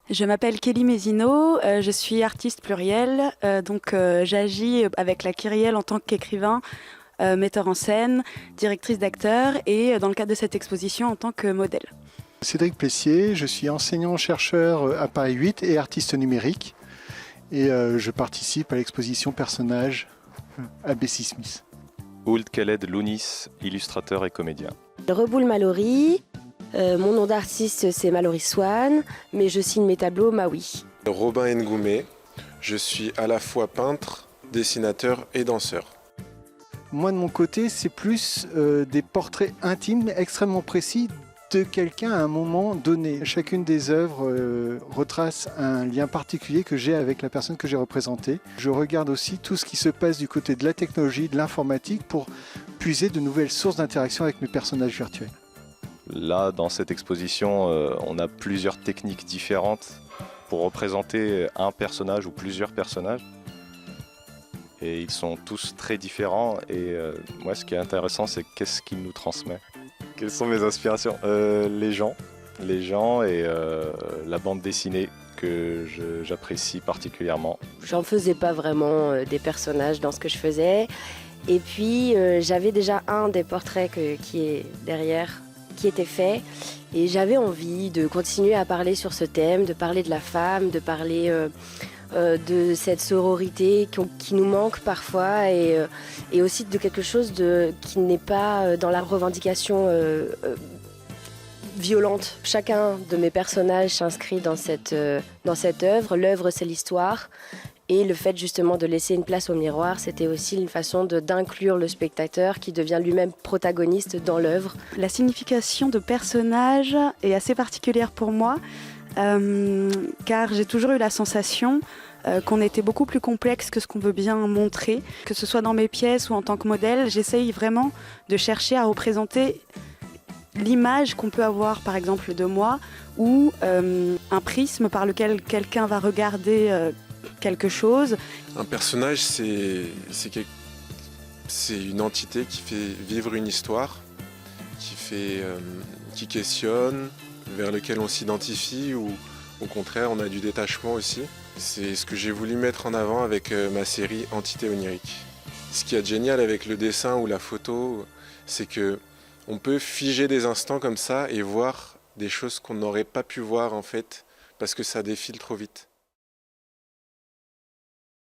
Je m'appelle Kelly Mézineau, je suis artiste plurielle, j'agis avec la Kyrielle en tant qu'écrivain, metteur en scène, directrice d'acteurs et dans le cadre de cette exposition en tant que modèle. Cédric Plessier, je suis enseignant-chercheur à Paris 8 et artiste numérique et je participe à l'exposition Personnages à Bessie Smith. Ould Khaled Lounis, illustrateur et comédien. Reboul Mallory, mon nom d'artiste c'est Mallory Swan, mais je signe mes tableaux Maui. Robin Ngoumé, je suis à la fois peintre, dessinateur et danseur. Moi de mon côté, c'est plus des portraits intimes mais extrêmement précis de quelqu'un à un moment donné. Chacune des œuvres retrace un lien particulier que j'ai avec la personne que j'ai représentée. Je regarde aussi tout ce qui se passe du côté de la technologie, de l'informatique pour puiser de nouvelles sources d'interaction avec mes personnages virtuels. Là, dans cette exposition, on a plusieurs techniques différentes pour représenter un personnage ou plusieurs personnages. Et ils sont tous très différents. Et moi, ce qui est intéressant, c'est qu'est-ce qu'il nous transmet. Quelles sont mes inspirations? Les gens et la bande dessinée que j'apprécie particulièrement. J'en faisais pas vraiment des personnages dans ce que je faisais. Et puis j'avais déjà un des portraits qui est derrière, qui était fait. Et j'avais envie de continuer à parler sur ce thème, de parler de la femme, de parler de cette sororité qui nous manque parfois et aussi de quelque chose qui n'est pas dans la revendication violente. Chacun de mes personnages s'inscrit dans cette œuvre. L'œuvre, c'est l'histoire. Et le fait justement de laisser une place au miroir, c'était aussi une façon d'inclure le spectateur qui devient lui-même protagoniste dans l'œuvre. La signification de personnage est assez particulière pour moi, car j'ai toujours eu la sensation qu'on était beaucoup plus complexe que ce qu'on veut bien montrer. Que ce soit dans mes pièces ou en tant que modèle, j'essaye vraiment de chercher à représenter l'image qu'on peut avoir par exemple de moi ou un prisme par lequel quelqu'un va regarder quelque chose. Un personnage, c'est une entité qui fait vivre une histoire, qui questionne, vers lequel on s'identifie ou au contraire on a du détachement aussi. C'est ce que j'ai voulu mettre en avant avec ma série Entité onirique. Ce qui est génial avec le dessin ou la photo, c'est que on peut figer des instants comme ça et voir des choses qu'on n'aurait pas pu voir en fait parce que ça défile trop vite.